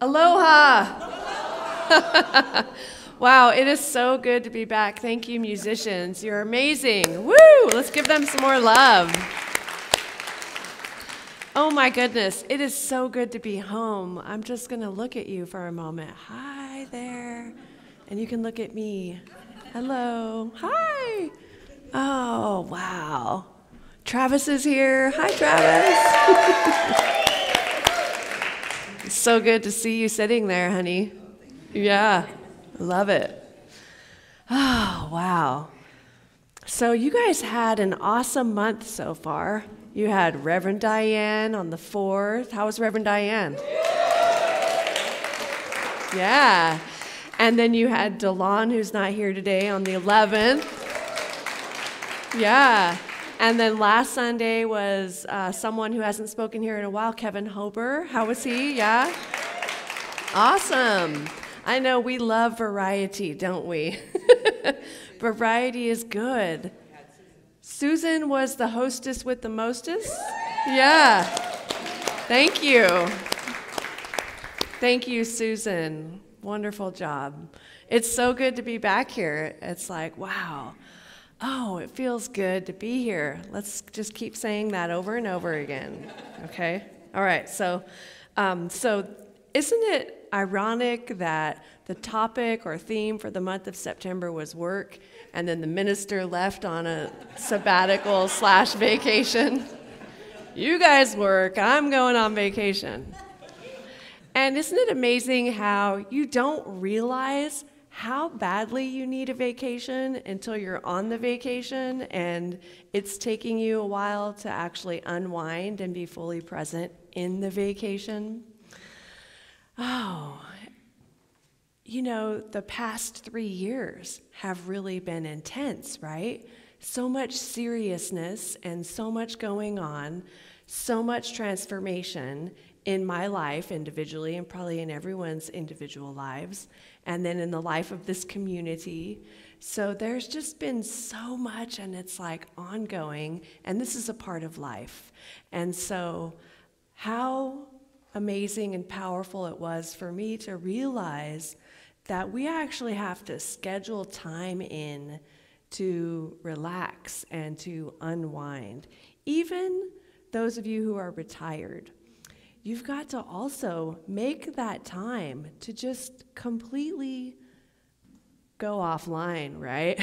Aloha! Wow, it is so good to be back. Thank you, musicians. You're amazing. Woo! Let's give them some more love. Oh my goodness, it is so good to be home. I'm just going to look at you for a moment. Hi there. And you can look at me. Hello. Hi. Oh, wow. Travis is here. Hi, Travis. It's so good to see you sitting there, honey. Yeah. Love it. Oh, wow. So you guys had an awesome month so far. You had Reverend Diane on the 4th. How was Reverend Diane? Yeah. And then you had Delon, who's not here today, on the 11th. Yeah. And then last Sunday was someone who hasn't spoken here in a while, Kevin Hober. How was he? Yeah? Awesome. I know we love variety, don't we? Variety is good. Susan was the hostess with the mostest? Yeah. Thank you. Thank you, Susan. Wonderful job. It's so good to be back here. It's like, wow. Oh, it feels good to be here. Let's just keep saying that over and over again. Okay? All right. So isn't it ironic that the topic or theme for the month of September was work, and then the minister left on a sabbatical/vacation? You guys work, I'm going on vacation. And isn't it amazing how you don't realize how badly you need a vacation until you're on the vacation and it's taking you a while to actually unwind and be fully present in the vacation? Oh, you know, the past 3 years have really been intense, right? So much seriousness and so much going on, so much transformation in my life individually and probably in everyone's individual lives, and then in the life of this community. So there's just been so much, and it's like ongoing, and this is a part of life. And so how amazing and powerful it was for me to realize that we actually have to schedule time in to relax and to unwind. Even those of you who are retired, you've got to also make that time to just completely go offline, right?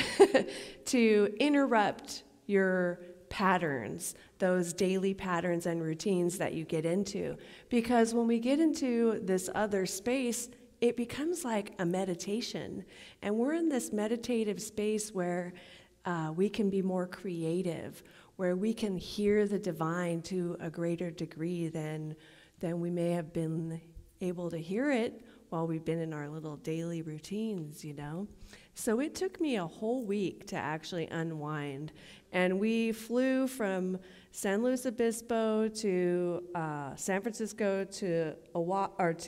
To interrupt your patterns, those daily patterns and routines that you get into. Because when we get into this other space, it becomes like a meditation. And we're in this meditative space where we can be more creative, where we can hear the divine to a greater degree than we may have been able to hear it while we've been in our little daily routines, you know? So it took me a whole week to actually unwind. And we flew from San Luis Obispo to San Francisco to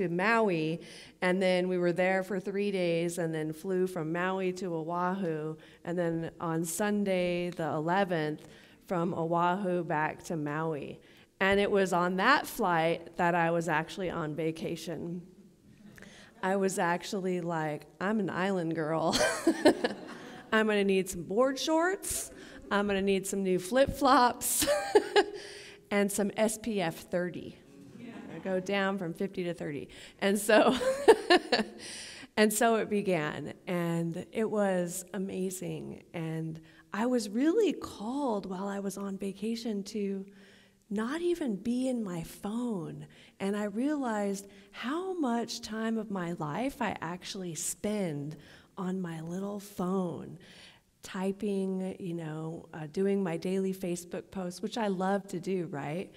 Maui, and then we were there for 3 days, and then flew from Maui to Oahu, and then on Sunday, the 11th, from Oahu back to Maui. And it was on that flight that I was actually on vacation. I was actually like, I'm an island girl. I'm going to need some board shorts. I'm going to need some new flip-flops and some SPF 30. I go down from 50 to 30. And so it began, and it was amazing. And I was really called while I was on vacation to not even be in my phone. And I realized how much time of my life I actually spend on my little phone, typing, doing my daily Facebook posts, which I love to do, right?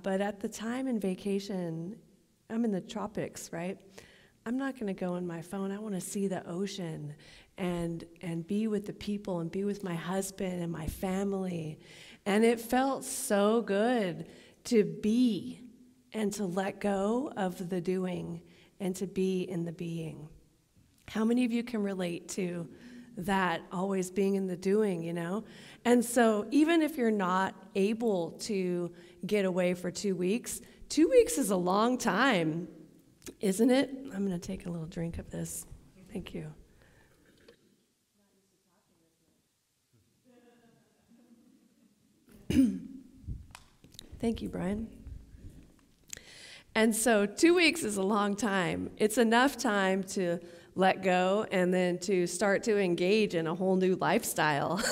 But at the time in vacation, I'm in the tropics, right? I'm not going to go on my phone. I want to see the ocean and be with the people and be with my husband and my family. And it felt so good to be and to let go of the doing and to be in the being. How many of you can relate to that, always being in the doing, you know? And so even if you're not able to get away for 2 weeks, 2 weeks is a long time Isn't it? I'm going to take a little drink of this. Thank you. Thank you, Brian. And so 2 weeks is a long time. It's enough time to let go and then to start to engage in a whole new lifestyle.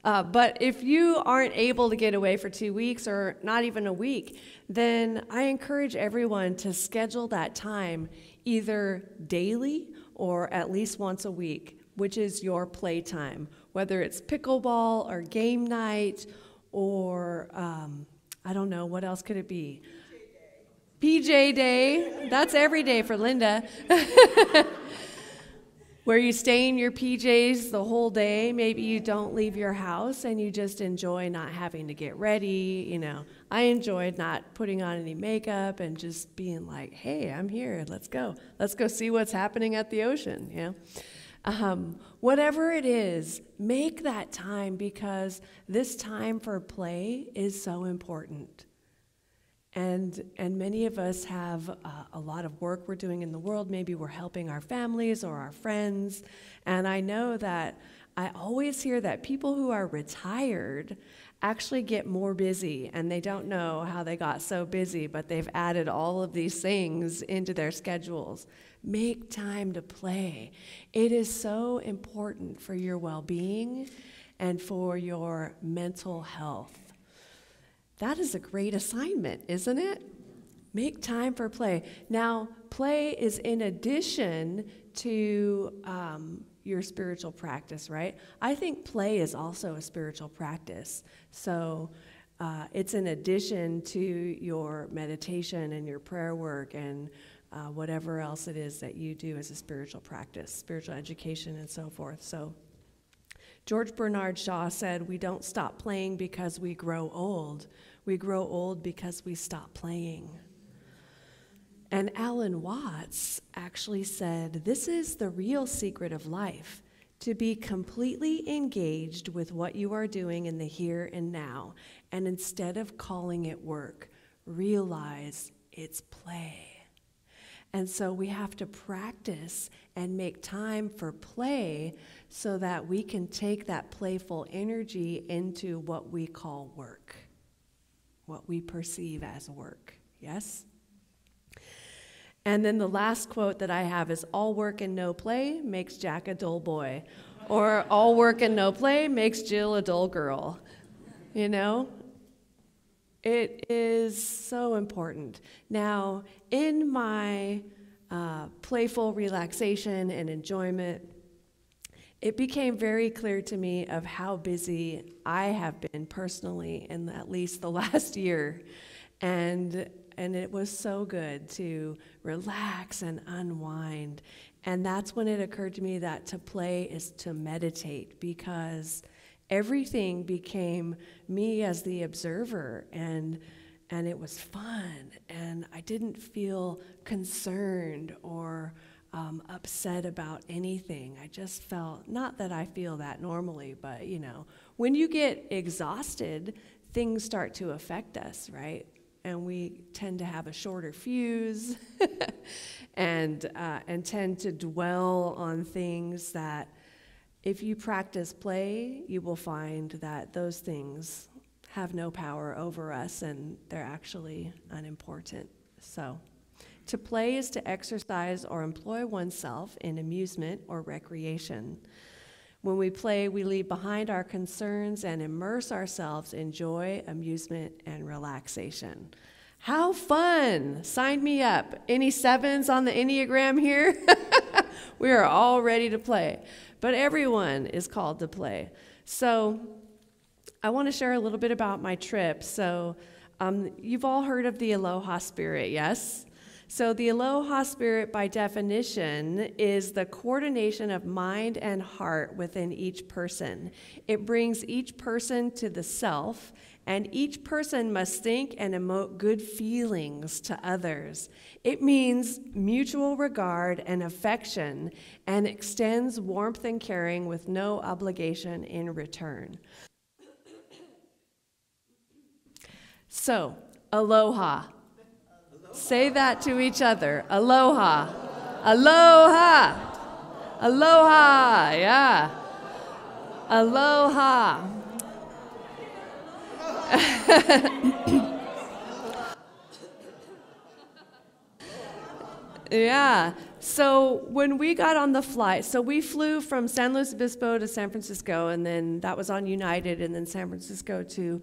But if you aren't able to get away for 2 weeks or not even a week, then I encourage everyone to schedule that time either daily or at least once a week, which is your playtime, whether it's pickleball or game night or I don't know, what else could it be? PJ Day. That's every day for Linda. Where you stay in your PJs the whole day. Maybe you don't leave your house and you just enjoy not having to get ready. You know, I enjoyed not putting on any makeup and just being like, hey, I'm here. Let's go. Let's go see what's happening at the ocean. You know? Whatever it is, make that time because this time for play is so important. And many of us have a lot of work we're doing in the world. Maybe we're helping our families or our friends. And I know that I always hear that people who are retired actually get more busy, and they don't know how they got so busy, but they've added all of these things into their schedules. Make time to play. It is so important for your well-being and for your mental health. That is a great assignment, isn't it? Make time for play. Now, play is in addition to your spiritual practice, right? I think play is also a spiritual practice. So it's in addition to your meditation and your prayer work and whatever else it is that you do as a spiritual practice, spiritual education and so forth. So George Bernard Shaw said, we don't stop playing because we grow old. We grow old because we stop playing. And Alan Watts actually said, this is the real secret of life, to be completely engaged with what you are doing in the here and now. And instead of calling it work, realize it's play. And so we have to practice and make time for play so that we can take that playful energy into what we call work, what we perceive as work. Yes? And then the last quote that I have is, all work and no play makes Jack a dull boy. Or all work and no play makes Jill a dull girl. You know? It is so important. Now, in my playful relaxation and enjoyment, it became very clear to me of how busy I have been personally in at least the last year. And it was so good to relax and unwind. And that's when it occurred to me that to play is to meditate, because everything became me as the observer, and it was fun, and I didn't feel concerned or upset about anything. I just felt, not that I feel that normally, but you know, when you get exhausted, things start to affect us, right? And we tend to have a shorter fuse and tend to dwell on things that, if you practice play, you will find that those things have no power over us and they're actually unimportant. So, to play is to exercise or employ oneself in amusement or recreation. When we play, we leave behind our concerns and immerse ourselves in joy, amusement, and relaxation. How fun! Sign me up. Any 7s on the Enneagram here? We are all ready to play. But everyone is called to play. So I want to share a little bit about my trip. So you've all heard of the Aloha Spirit, yes? So the Aloha Spirit, by definition, is the coordination of mind and heart within each person. It brings each person to the self, and each person must think and emote good feelings to others. It means mutual regard and affection, and extends warmth and caring with no obligation in return. So, aloha. Say that to each other. Aloha. Aloha. Aloha. Yeah. Aloha. Yeah. So when we got on the flight, so we flew from San Luis Obispo to San Francisco, and then that was on United, and then San Francisco to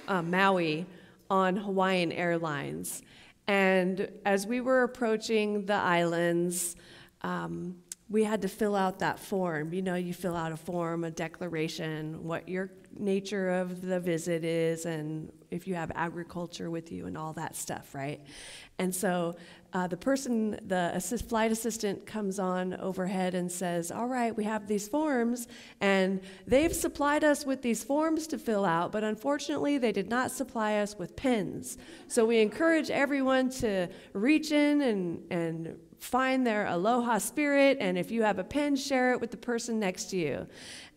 Maui on Hawaiian Airlines. And as we were approaching the islands, we had to fill out that form. You know, you fill out a form, a declaration, what your nature of the visit is, and if you have agriculture with you and all that stuff, right? And so the flight assistant comes on overhead and says, all right, we have these forms, and they've supplied us with these forms to fill out, but unfortunately they did not supply us with pens. So we encourage everyone to reach in and find their Aloha Spirit, and if you have a pen, share it with the person next to you.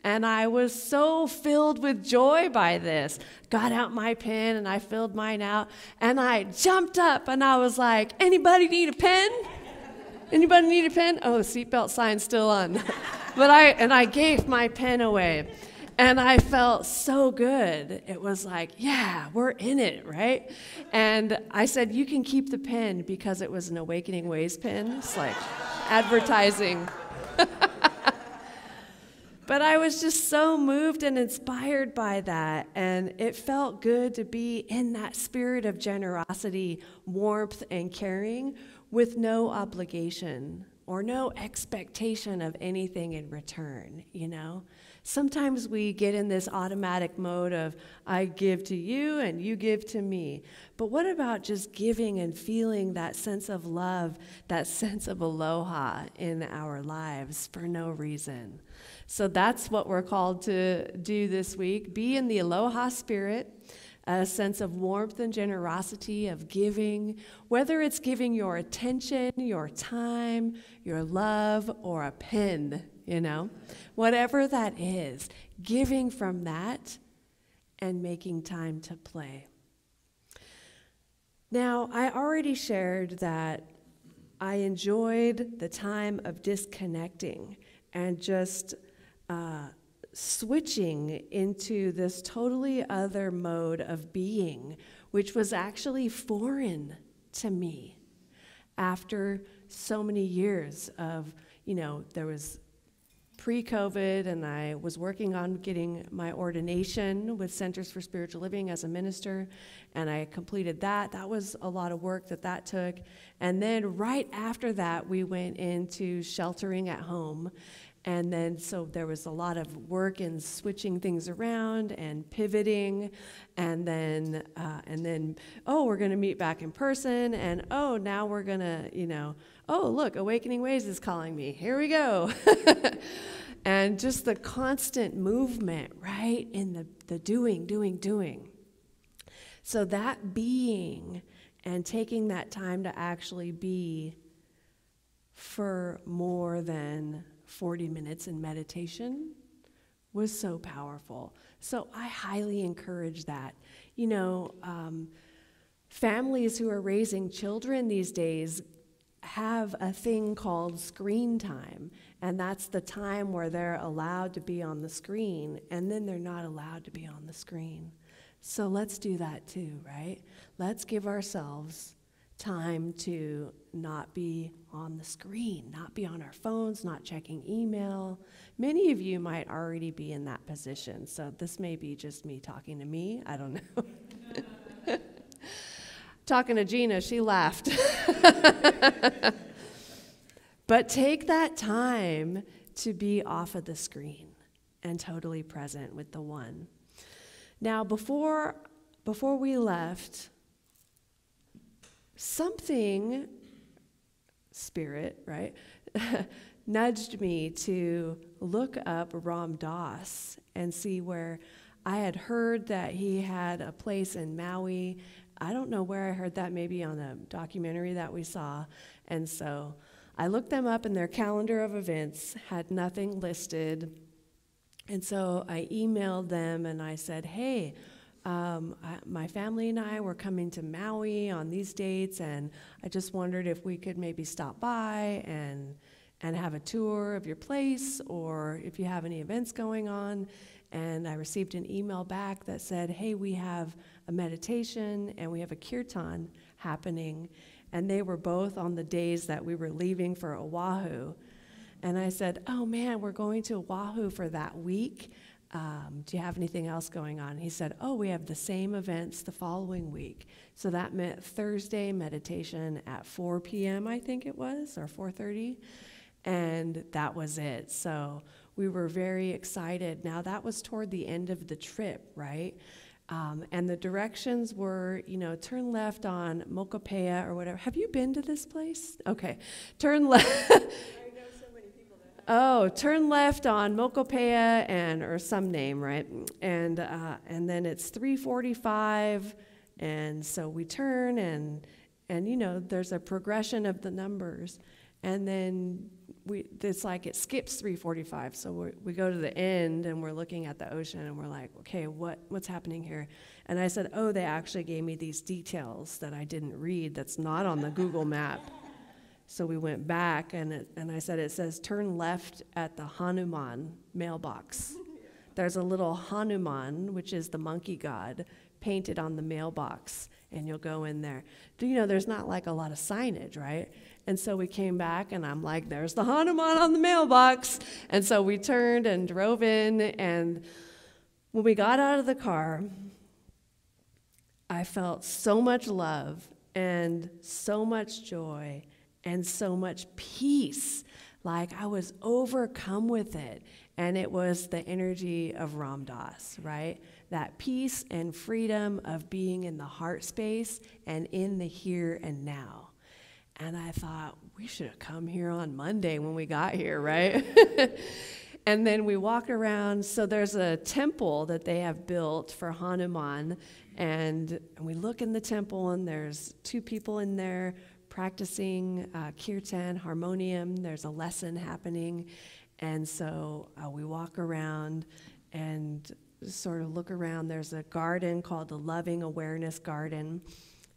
And I was so filled with joy by this. Got out my pen and I filled mine out, and I jumped up and I was like, anybody need a pen? Anybody need a pen? Oh, the seatbelt sign's still on. But I gave my pen away, and I felt so good. It was like, yeah, we're in it, right? And I said, you can keep the pen, because it was an Awakening Ways pen. It's like advertising. But I was just so moved and inspired by that, and it felt good to be in that spirit of generosity, warmth, and caring with no obligation or no expectation of anything in return, you know? Sometimes we get in this automatic mode of, I give to you and you give to me. But what about just giving and feeling that sense of love, that sense of aloha in our lives for no reason? So that's what we're called to do this week. Be in the Aloha Spirit, a sense of warmth and generosity, of giving, whether it's giving your attention, your time, your love, or a pen, you know, whatever that is, giving from that and making time to play. Now, I already shared that I enjoyed the time of disconnecting and just switching into this totally other mode of being, which was actually foreign to me after so many years of, you know, there was pre-COVID, and I was working on getting my ordination with Centers for Spiritual Living as a minister, and I completed that. That was a lot of work that took. And then right after that, we went into sheltering at home. And then, so there was a lot of work in switching things around and pivoting, and then, oh, we're going to meet back in person, and oh, now we're going to, you know, oh, look, Awakening Ways is calling me. Here we go. And just the constant movement, right, in the doing. So that being and taking that time to actually be for more than 40 minutes in meditation was so powerful. So I highly encourage that. You know, families who are raising children these days have a thing called screen time, and that's the time where they're allowed to be on the screen, and then they're not allowed to be on the screen. So let's do that too, right? Let's give ourselves time to not be on the screen, not be on our phones, not checking email. Many of you might already be in that position, so this may be just me talking to me. I don't know. Talking to Gina, she laughed. But take that time to be off of the screen and totally present with the one. Now, before we left, something, Spirit, right, nudged me to look up Ram Dass and see where I had heard that he had a place in Maui. I don't know where I heard that, maybe on a documentary that we saw. And so I looked them up, and their calendar of events had nothing listed. And so I emailed them and I said, hey, My family and I were coming to Maui on these dates, and I just wondered if we could maybe stop by and have a tour of your place, or if you have any events going on. And I received an email back that said, hey, we have a meditation and we have a kirtan happening. And they were both on the days that we were leaving for Oahu. And I said, oh man, we're going to Oahu for that week. Do you have anything else going on? He said, oh, we have the same events the following week. So that meant Thursday meditation at 4 p.m., I think it was, or 4:30. And that was it. So we were very excited. Now, that was toward the end of the trip, right? And the directions were, turn left on Mokopea or whatever. Have you been to this place? Okay. Turn left. Oh, turn left on Mokopea or some name, right? And then it's 345, and so we turn and there's a progression of the numbers, and then it's like it skips 345. So we go to the end and we're looking at the ocean and we're like, okay, what's happening here? And I said, oh, they actually gave me these details that I didn't read. That's not on the Google map. So we went back, and I said, it says turn left at the Hanuman mailbox. There's a little Hanuman, which is the monkey god, painted on the mailbox, and you'll go in there. There's not like a lot of signage, right? And so we came back, and I'm like, there's the Hanuman on the mailbox. And so we turned and drove in, and when we got out of the car, I felt so much love and so much joy and so much peace. Like I was overcome with it. And it was the energy of Ram Dass, right? That peace and freedom of being in the heart space and in the here and now. And I thought, we should have come here on Monday when we got here, right? And then we walked around. So there's a temple that they have built for Hanuman. And we look in the temple, and there's two people in there practicing kirtan, harmonium. There's a lesson happening. And so we walk around and sort of look around. There's a garden called the Loving Awareness Garden.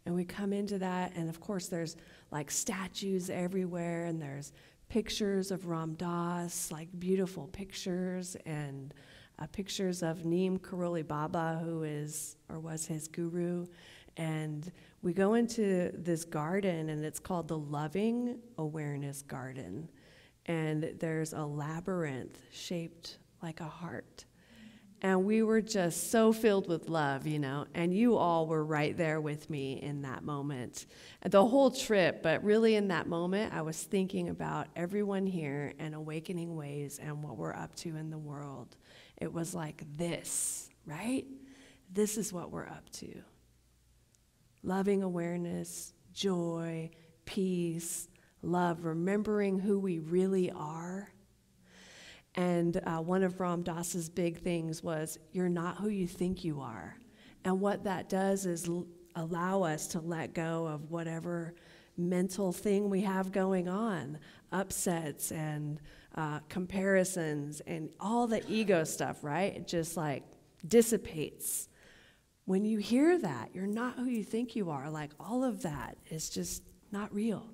And we come into that, and of course there's like statues everywhere, and there's pictures of Ram Dass, like beautiful pictures, and pictures of Neem Karoli Baba, who is or was his guru. And we go into this garden, and it's called the Loving Awareness Garden. And there's a labyrinth shaped like a heart. And we were just so filled with love, and you all were right there with me in that moment. The whole trip, but really in that moment, I was thinking about everyone here and awakening ways and what we're up to in the world. It was like this, right? This is what we're up to. Loving awareness, joy, peace, love, remembering who we really are. And one of Ram Dass's big things was, you're not who you think you are. And what that does is allow us to let go of whatever mental thing we have going on, upsets and comparisons and all the ego stuff, right? It just like dissipates. When you hear that, you're not who you think you are, like all of that is just not real.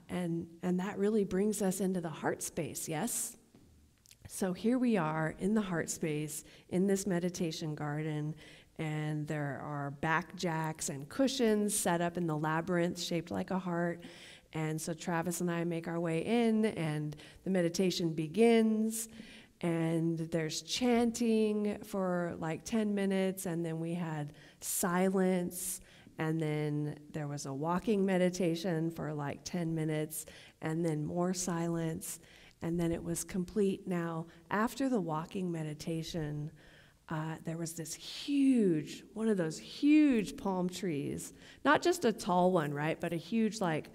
And that really brings us into the heart space, yes? So here we are in the heart space, in this meditation garden, and there are back jacks and cushions set up in the labyrinth shaped like a heart. And so Travis and I make our way in, and the meditation begins. And there's chanting for like 10 minutes, and then we had silence, and then there was a walking meditation for like 10 minutes, and then more silence, and then it was complete. Now, after the walking meditation, there was this one of those huge palm trees, not just a tall one, right, but a huge, like,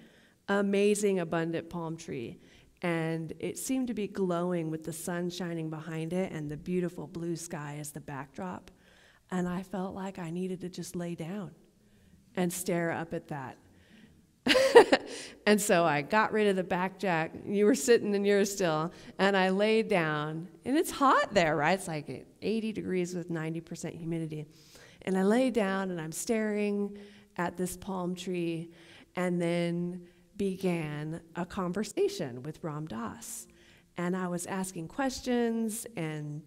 amazing, abundant palm tree. And it seemed to be glowing with the sun shining behind it and the beautiful blue sky as the backdrop. And I felt like I needed to just lay down and stare up at that. And so I got rid of the back jack. You were sitting and you're still. And I laid down. And it's hot there, right? It's like 80 degrees with 90% humidity. And I lay down and I'm staring at this palm tree and then began a conversation with Ram Dass. And I was asking questions, and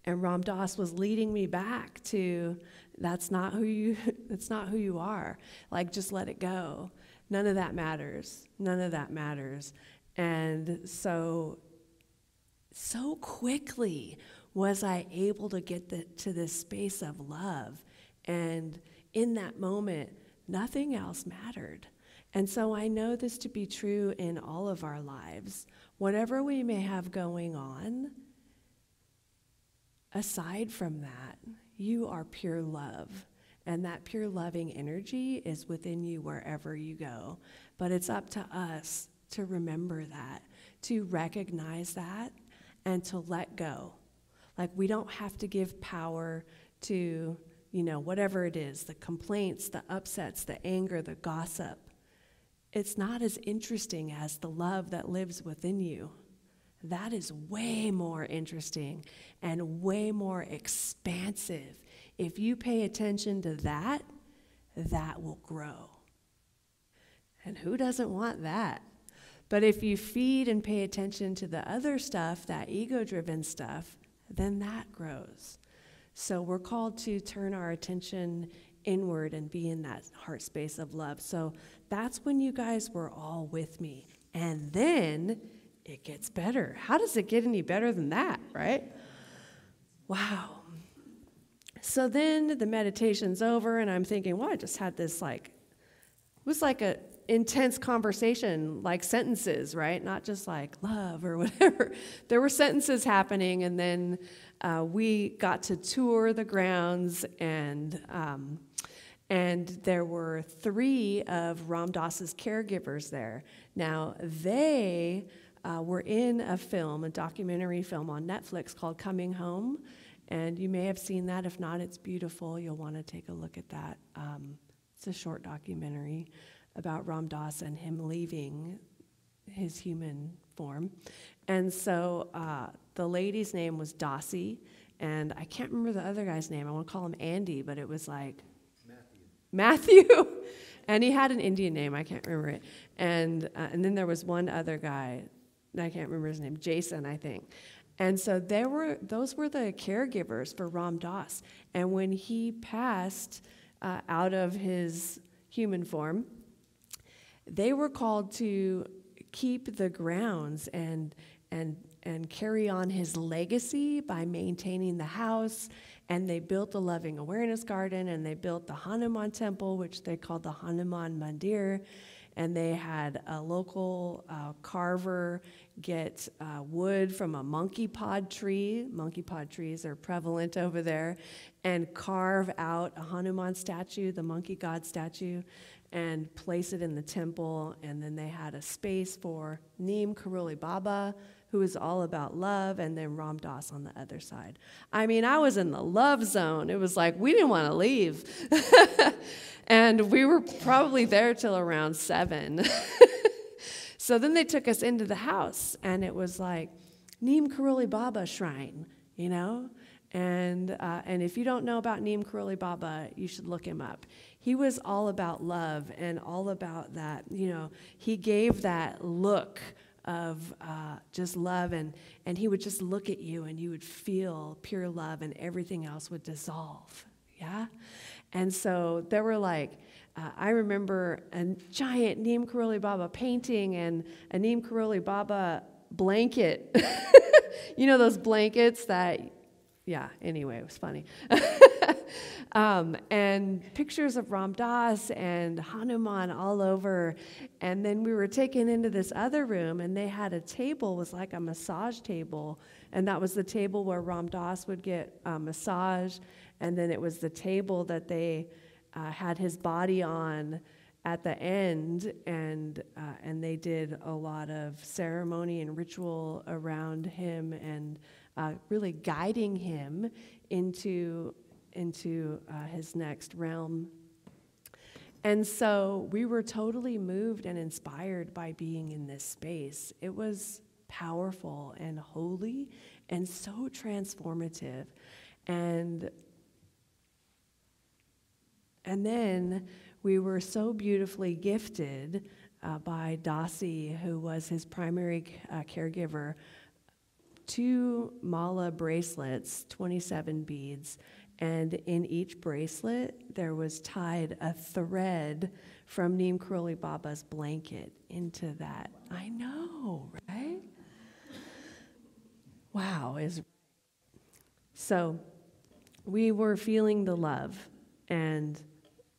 Ram Dass was leading me back to, that's not who you are. Like, just let it go. None of that matters. None of that matters. And so quickly was I able to get to this space of love. And in that moment, nothing else mattered. And so I know this to be true in all of our lives. Whatever we may have going on, aside from that, you are pure love. And that pure loving energy is within you wherever you go. But it's up to us to remember that, to recognize that, and to let go. Like, we don't have to give power to, whatever it is, the complaints, the upsets, the anger, the gossip. It's not as interesting as the love that lives within you. That is way more interesting and way more expansive. If you pay attention to that, that will grow. And who doesn't want that? But if you feed and pay attention to the other stuff, that ego-driven stuff, then that grows. So we're called to turn our attention inward and be in that heart space of love. So that's when you guys were all with me. And then it gets better. How does it get any better than that, right? Wow. So then the meditation's over, and I'm thinking, well, I just had this it was like a intense conversation, like sentences, right? Not just like love or whatever. There were sentences happening, and then we got to tour the grounds, and there were 3 of Ram Dass's caregivers there. Now, they were in a documentary film on Netflix called Coming Home, and you may have seen that. If not, it's beautiful. You'll want to take a look at that. It's a short documentary about Ram Dass and him leaving his human form. And so the lady's name was Dossie, and I can't remember the other guy's name. I want to call him Andy, but it was like Matthew. And he had an Indian name. I can't remember it. And then there was one other guy. I can't remember his name. Jason, I think. And so those were the caregivers for Ram Dass. And when he passed out of his human form, they were called to keep the grounds and carry on his legacy by maintaining the house. And they built the Loving Awareness Garden, and they built the Hanuman Temple, which they called the Hanuman Mandir. And they had a local carver get wood from a monkey pod tree. Monkey pod trees are prevalent over there. And carve out a Hanuman statue, the monkey god statue, and place it in the temple. And then they had a space for Neem Karoli Baba, who is all about love, and then Ram Dass on the other side. I mean, I was in the love zone. It was like we didn't want to leave. And we were probably there till around 7. So then they took us into the house, and it was like Neem Karoli Baba shrine, And if you don't know about Neem Karoli Baba, you should look him up. He was all about love and all about that. He gave that look of just love, and he would just look at you, and you would feel pure love, and everything else would dissolve. Yeah. And so there were I remember a giant Neem Karoli Baba painting and a Neem Karoli Baba blanket. Those blankets that, anyway, it was funny. And pictures of Ram Dass and Hanuman all over. And then we were taken into this other room, and they had a table, it was like a massage table. And that was the table where Ram Dass would get a massage. And then it was the table that they had his body on at the end, and they did a lot of ceremony and ritual around him, and really guiding him into his next realm. And so we were totally moved and inspired by being in this space. It was powerful and holy and so transformative. And then we were so beautifully gifted by Dasi, who was his primary caregiver, 2 mala bracelets, 27 beads, and in each bracelet there was tied a thread from Neem Karoli Baba's blanket into that. I know, right? Wow. So we were feeling the love and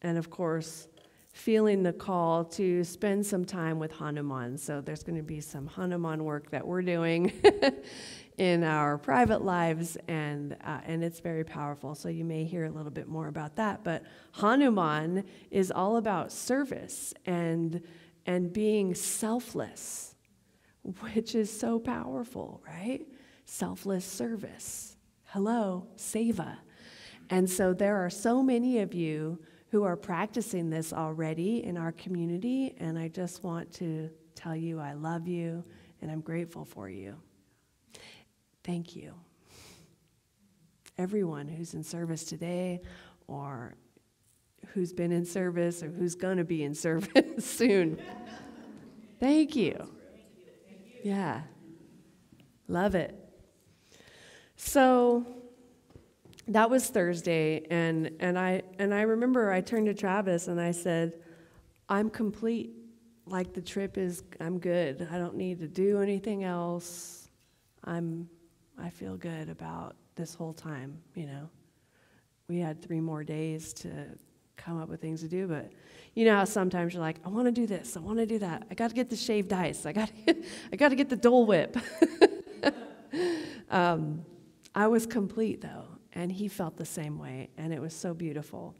of course, feeling the call to spend some time with Hanuman. So there's going to be some Hanuman work that we're doing in our private lives, and it's very powerful. So you may hear a little bit more about that. But Hanuman is all about service and being selfless, which is so powerful, right? Selfless service. Hello, seva. And so there are so many of you who are practicing this already in our community, and I just want to tell you I love you and I'm grateful for you. Thank you. Everyone who's in service today, or who's been in service, or who's going to be in service soon. Thank you. Yeah. Love it. So that was Thursday, and I remember I turned to Travis and I said, I'm complete. Like the trip is, I'm good. I don't need to do anything else. I feel good about this whole time, you know. We had 3 more days to come up with things to do, but you know how sometimes you're like, I want to do this, I want to do that. I got to get the shaved ice. I got to get the Dole Whip. I was complete though. And he felt the same way, and it was so beautiful.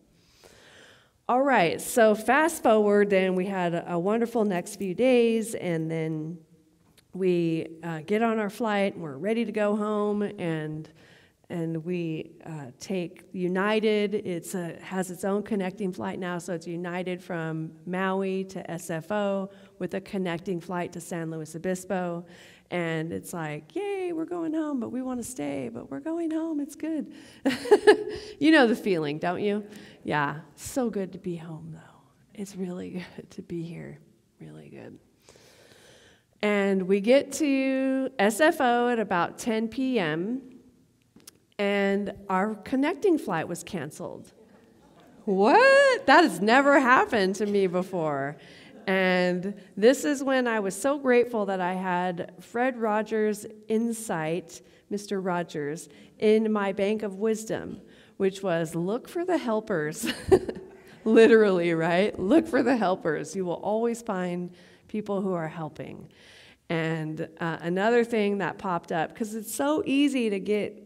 All right, so fast forward, then we had a wonderful next few days, and then we get on our flight, and we're ready to go home, and we take United. It has its own connecting flight now, so it's United from Maui to SFO with a connecting flight to San Luis Obispo. And it's like, yay, we're going home, but we want to stay, but we're going home, it's good. You know the feeling, don't you? Yeah, so good to be home, though. It's really good to be here, really good. And we get to SFO at about 10 p.m., and our connecting flight was canceled. What? That has never happened to me before. And this is when I was so grateful that I had Fred Rogers' insight, Mr. Rogers, in my bank of wisdom, which was look for the helpers. Literally, right? Look for the helpers. You will always find people who are helping. And another thing that popped up, because it's so easy to get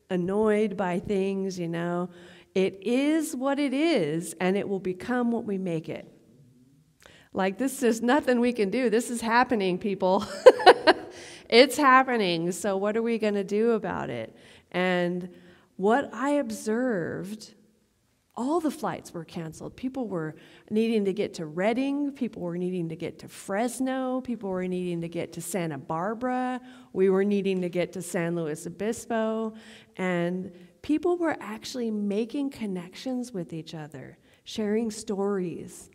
annoyed by things, you know, it is what it is, and it will become what we make it. Like, this is nothing we can do. This is happening, people. It's happening. So what are we going to do about it? And what I observed, all the flights were canceled. People were needing to get to Redding. People were needing to get to Fresno. People were needing to get to Santa Barbara. We were needing to get to San Luis Obispo. And people were actually making connections with each other, sharing stories,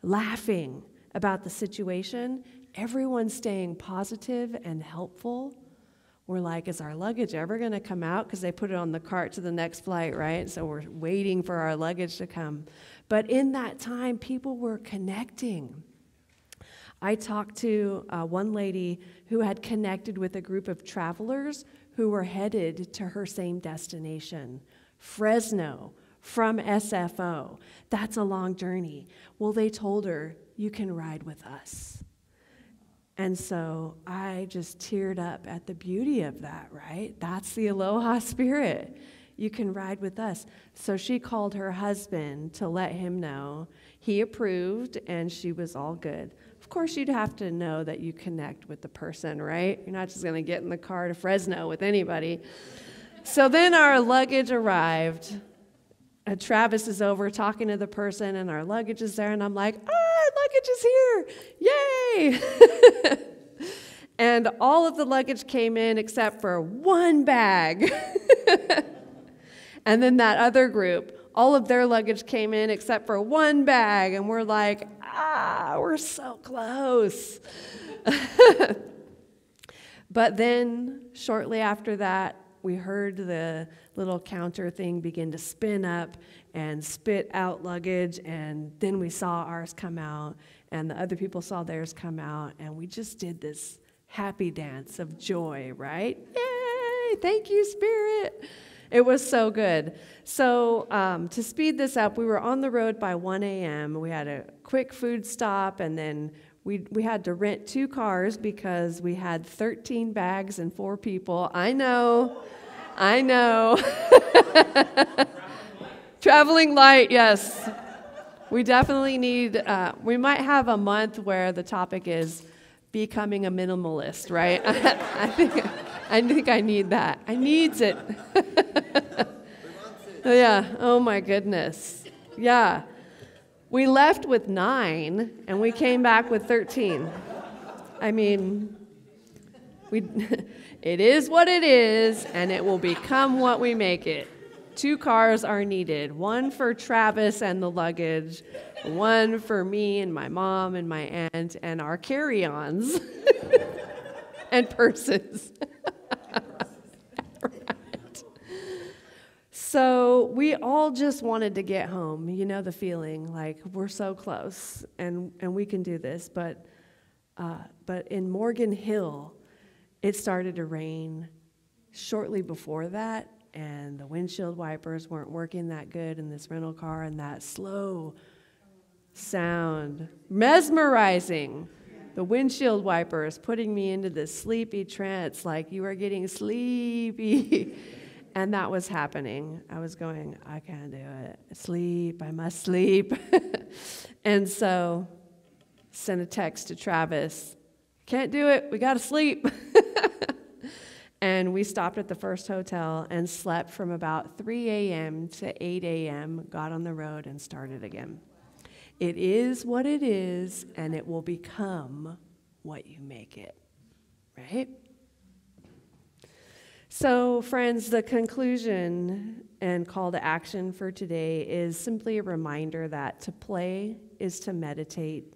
laughing about the situation, everyone staying positive and helpful. We're like, is our luggage ever going to come out? Because they put it on the cart to the next flight, right? So we're waiting for our luggage to come. But in that time, people were connecting. I talked to one lady who had connected with a group of travelers who were headed to her same destination, Fresno, from SFO. That's a long journey. Well, they told her, you can ride with us. And so I just teared up at the beauty of that, right? That's the Aloha Spirit. You can ride with us. So she called her husband to let him know. He approved, and she was all good. Of course, you'd have to know that you connect with the person, right? You're not just going to get in the car to Fresno with anybody. So then our luggage arrived. Travis is over talking to the person, and our luggage is there, and I'm like, our luggage is here. Yay! And all of the luggage came in except for one bag. And then that other group, all of their luggage came in except for one bag, and we're like, we're so close. But then shortly after that, we heard the little counter thing begin to spin up and spit out luggage, and then we saw ours come out, and the other people saw theirs come out, and we just did this happy dance of joy, right? Yay! Thank you, Spirit. It was so good. So to speed this up, we were on the road by 1 a.m. We had a quick food stop, and then we had to rent 2 cars because we had 13 bags and 4 people. I know. Traveling light, yes. We definitely need, we might have a month where the topic is becoming a minimalist, right? I think I need that. I needs it. Yeah, oh my goodness. Yeah. We left with 9, and we came back with 13. I mean, it is what it is, and it will become what we make it. 2 cars are needed, 1 for Travis and the luggage, 1 for me and my mom and my aunt and our carry-ons and purses. Right. So we all just wanted to get home. You know the feeling, like we're so close and we can do this. But in Morgan Hill, it started to rain shortly before that, and the windshield wipers weren't working that good in this rental car, and that slow sound, mesmerizing. The windshield wipers putting me into this sleepy trance, like you are getting sleepy. And that was happening. I was going, I can't do it. Sleep, I must sleep. And so sent a text to Travis, can't do it, we gotta sleep. And we stopped at the first hotel and slept from about 3 a.m. to 8 a.m., got on the road and started again. It is what it is, and it will become what you make it, right? So, friends, the conclusion and call to action for today is simply a reminder that to play is to meditate.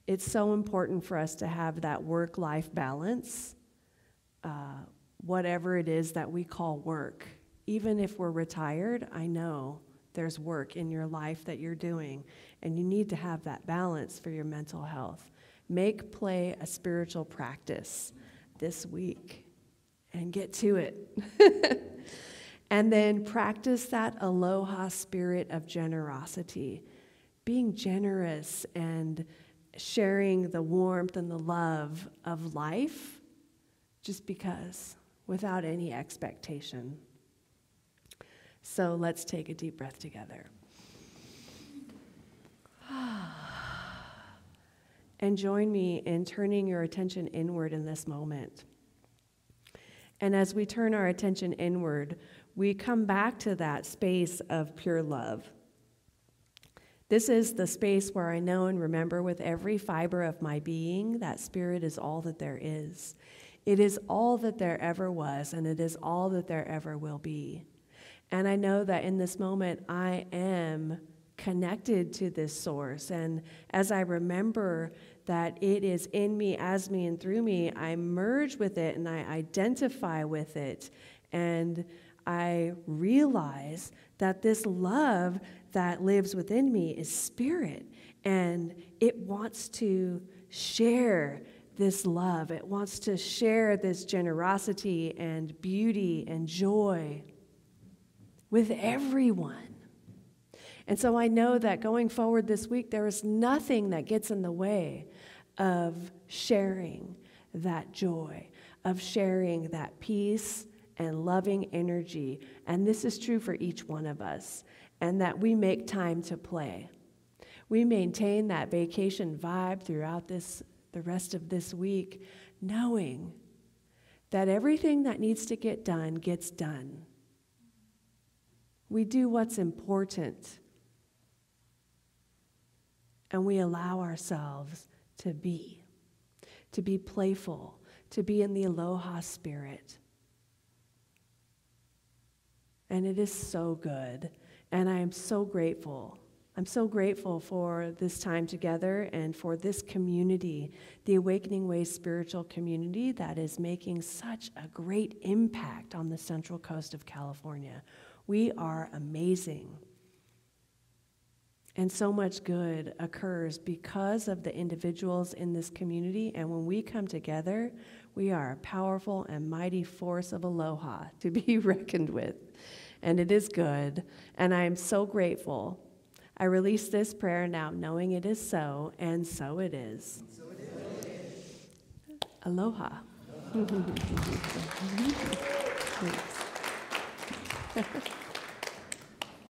It's so important for us to have that work-life balance, whatever it is that we call work. Even if we're retired, I know there's work in your life that you're doing, and you need to have that balance for your mental health. Make play a spiritual practice this week and get to it. And then practice that Aloha Spirit of generosity, being generous and sharing the warmth and the love of life just because, without any expectation. So let's take a deep breath together. And join me in turning your attention inward in this moment. And as we turn our attention inward, we come back to that space of pure love. This is the space where I know and remember with every fiber of my being that Spirit is all that there is. It is all that there ever was, and it is all that there ever will be. And I know that in this moment, I am connected to this source. And as I remember that it is in me, as me, and through me, I merge with it and I identify with it. And I realize that this love that lives within me is Spirit. And it wants to share this love. It wants to share this generosity and beauty and joy with everyone. And so I know that going forward this week, there is nothing that gets in the way of sharing that joy, of sharing that peace and loving energy. And this is true for each one of us, and that we make time to play. We maintain that vacation vibe throughout the rest of this week, knowing that everything that needs to get done gets done. We do what's important. And we allow ourselves to be playful, to be in the Aloha Spirit. And it is so good. And I am so grateful. I'm so grateful for this time together and for this community, the Awakening Way spiritual community that is making such a great impact on the Central Coast of California. We are amazing. And so much good occurs because of the individuals in this community. And when we come together, we are a powerful and mighty force of aloha to be reckoned with. And it is good. And I am so grateful. I release this prayer now, knowing it is so, and so it is. So it is. Aloha. Thanks.